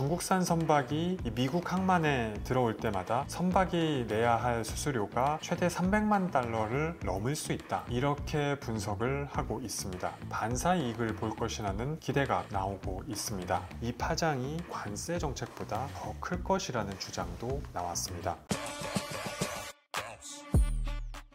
중국산 선박이 미국 항만에 들어올 때마다 선박이 내야 할 수수료가 최대 300만 달러를 넘을 수 있다, 이렇게 분석을 하고 있습니다. 반사 이익을 볼 것이라는 기대가 나오고 있습니다. 이 파장이 관세 정책보다 더 클 것이라는 주장도 나왔습니다.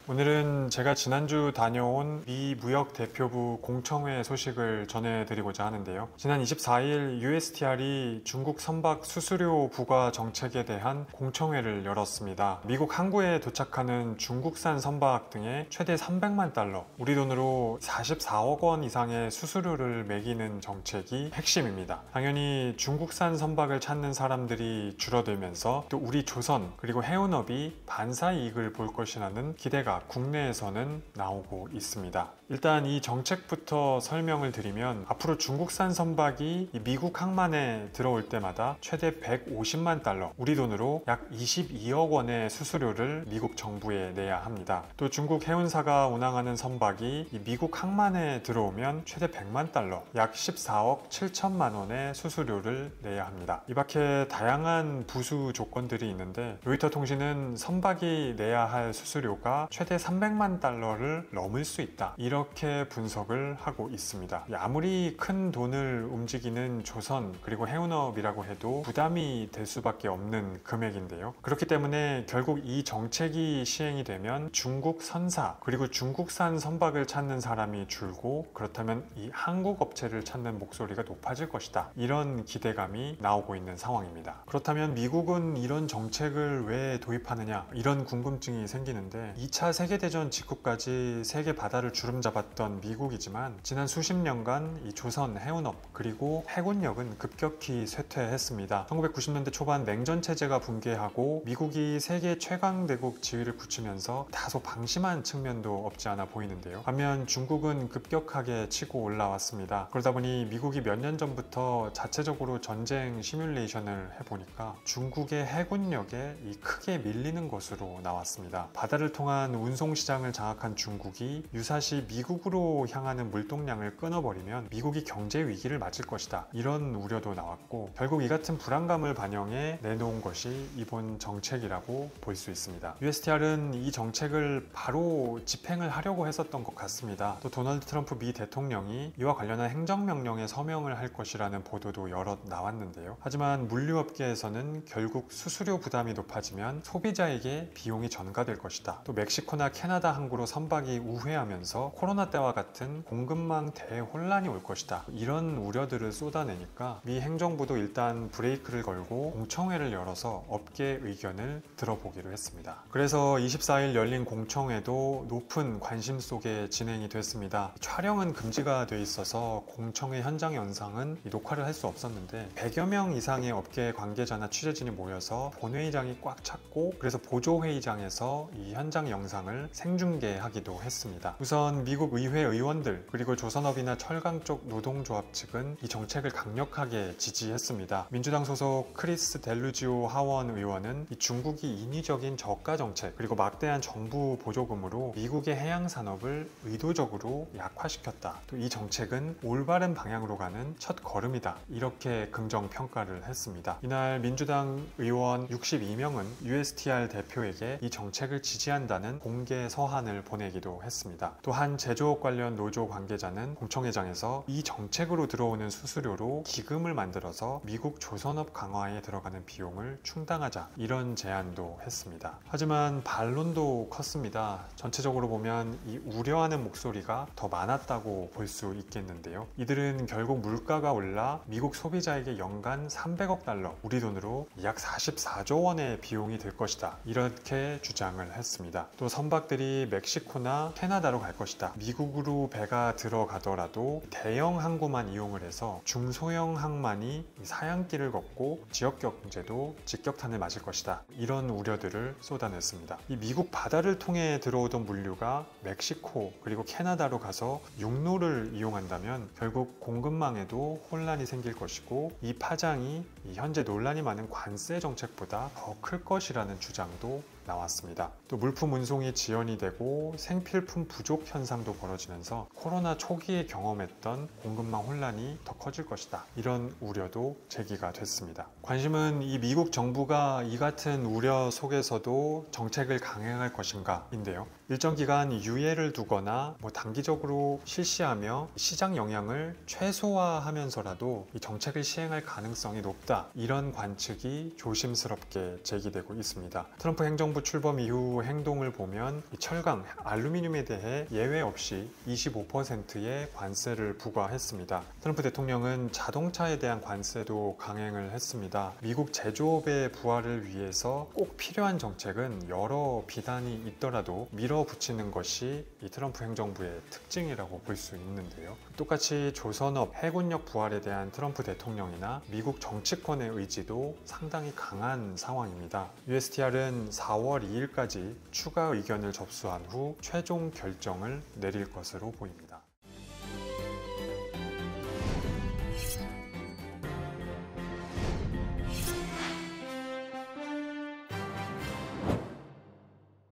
오늘은 제가 지난주 다녀온 미 무역대표부 공청회 소식을 전해드리고자 하는데요. 지난 24일 USTR이 중국 선박 수수료 부과 정책에 대한 공청회를 열었습니다. 미국 항구에 도착하는 중국산 선박 등에 최대 300만 달러, 우리 돈으로 44억 원 이상의 수수료를 매기는 정책이 핵심입니다. 당연히 중국산 선박을 찾는 사람들이 줄어들면서 또 우리 조선 그리고 해운업이 반사 이익을 볼 것이라는 기대가 국내에서는 나오고 있습니다. 일단 이 정책부터 설명을 드리면, 앞으로 중국산 선박이 미국 항만에 들어올 때마다 최대 150만 달러, 우리 돈으로 약 22억 원의 수수료를 미국 정부에 내야 합니다. 또 중국 해운사가 운항하는 선박이 미국 항만에 들어오면 최대 100만 달러, 약 14억 7천만 원의 수수료를 내야 합니다. 이 밖에 다양한 부수 조건들이 있는데, 로이터 통신은 선박이 내야 할 수수료가 최대 300만 달러를 넘을 수 있다, 이렇게 분석을 하고 있습니다. 아무리 큰 돈을 움직이는 조선 그리고 해운업이라고 해도 부담이 될 수밖에 없는 금액인데요. 그렇기 때문에 결국 이 정책이 시행이 되면 중국 선사 그리고 중국산 선박을 찾는 사람이 줄고, 그렇다면 이 한국 업체를 찾는 목소리가 높아질 것이다, 이런 기대감이 나오고 있는 상황입니다. 그렇다면 미국은 이런 정책을 왜 도입하느냐, 이런 궁금증이 생기는데, 2차 세계대전 직후까지 세계 바다를 주름잡았던 미국이지만 지난 수십 년간 이 조선 해운업 그리고 해군력은 급격히 쇠퇴했습니다. 1990년대 초반 냉전 체제가 붕괴하고 미국이 세계 최강대국 지위를 굳히면서 다소 방심한 측면도 없지 않아 보이는데요. 반면 중국은 급격하게 치고 올라왔습니다. 그러다 보니 미국이 몇 년 전부터 자체적으로 전쟁 시뮬레이션을 해보니까 중국의 해군력에 크게 밀리는 것으로 나왔습니다. 바다를 통한 운송시장을 장악한 중국이 유사시 미국으로 향하는 물동량을 끊어버리면 미국이 경제 위기를 맞을 것이다, 이런 우려도 나왔고, 결국 이 같은 불안감을 반영해 내놓은 것이 이번 정책이라고 볼 수 있습니다. USTR은 이 정책을 바로 집행을 하려고 했었던 것 같습니다. 또 도널드 트럼프 미 대통령이 이와 관련한 행정명령에 서명을 할 것이라는 보도도 여럿 나왔는데요. 하지만 물류업계에서는 결국 수수료 부담이 높아지면 소비자에게 비용이 전가될 것이다, 또 멕시코나 캐나다 항구로 선박이 우회하면서 코로나 때와 같은 공급망 대혼란이 올 것이다, 이런 우려들을 쏟아내니까 미 행정부도 일단 브레이크를 걸고 공청회를 열어서 업계 의견을 들어보기로 했습니다. 그래서 24일 열린 공청회도 높은 관심 속에 진행이 됐습니다. 촬영은 금지가 돼 있어서 공청회 현장 영상은 녹화를 할 수 없었는데, 100여 명 이상의 업계 관계자나 취재진이 모여서 본회의장이 꽉 찼고, 그래서 보조회의장에서 이 현장 영상을 생중계하기도 했습니다. 우선 미국 의회 의원들 그리고 조선업이나 철강 쪽 노동조합 측은 이 정책을 강력하게 지지했습니다. 민주당 소속 크리스 델루지오 하원 의원은 이 중국이 인위적인 저가 정책 그리고 막대한 정부 보조금으로 미국의 해양 산업을 의도적으로 약화시켰다, 또 이 정책은 올바른 방향으로 가는 첫 걸음이다, 이렇게 긍정 평가를 했습니다. 이날 민주당 의원 62명은 USTR 대표에게 이 정책을 지지한다는 공개 서한을 보내기도 했습니다. 또 한 제조업 관련 노조 관계자는 공청회장에서 이 정책으로 들어오는 수수료로 기금을 만들어서 미국 조선업 강화에 들어가는 비용을 충당하자, 이런 제안도 했습니다. 하지만 반론도 컸습니다. 전체적으로 보면 이 우려하는 목소리가 더 많았다고 볼 수 있겠는데요. 이들은 결국 물가가 올라 미국 소비자에게 연간 300억 달러, 우리 돈으로 약 44조 원의 비용이 들 것이다, 이렇게 주장을 했습니다. 또 선박들이 멕시코나 캐나다로 갈 것이다, 미국으로 배가 들어가더라도 대형 항구만 이용을 해서 중소형 항만이 사양길을 걷고 지역 경제도 직격탄을 맞을 것이다, 이런 우려들을 쏟아냈습니다. 이 미국 바다를 통해 들어오던 물류가 멕시코 그리고 캐나다로 가서 육로를 이용한다면 결국 공급망에도 혼란이 생길 것이고, 이 파장이 현재 논란이 많은 관세 정책보다 더 클 것이라는 주장도 나왔습니다. 또 물품 운송이 지연이 되고 생필품 부족 현상도 벌어지면서 코로나 초기에 경험했던 공급망 혼란이 더 커질 것이다. 이런 우려도 제기가 됐습니다. 관심은 이 미국 정부가 이 같은 우려 속에서도 정책을 강행할 것인가 인데요. 일정 기간 유예를 두거나 단기적으로 실시하며 시장 영향을 최소화하면서라도 이 정책을 시행할 가능성이 높다. 이런 관측이 조심스럽게 제기되고 있습니다. 트럼프 행정부 출범 이후 행동을 보면 이 철강, 알루미늄에 대해 예외 없이 25%의 관세를 부과했습니다. 트럼프 대통령은 자동차에 대한 관세도 강행을 했습니다. 미국 제조업의 부활을 위해서 꼭 필요한 정책은 여러 비단이 있더라도 밀어붙이는 것이 이 트럼프 행정부의 특징이라고 볼 수 있는데요. 똑같이 조선업, 해군력 부활에 대한 트럼프 대통령이나 미국 정치권의 의지도 상당히 강한 상황입니다. USTR은 4월 2일까지 추가 의견을 접수한 후 최종 결정을 내릴 것으로 보입니다.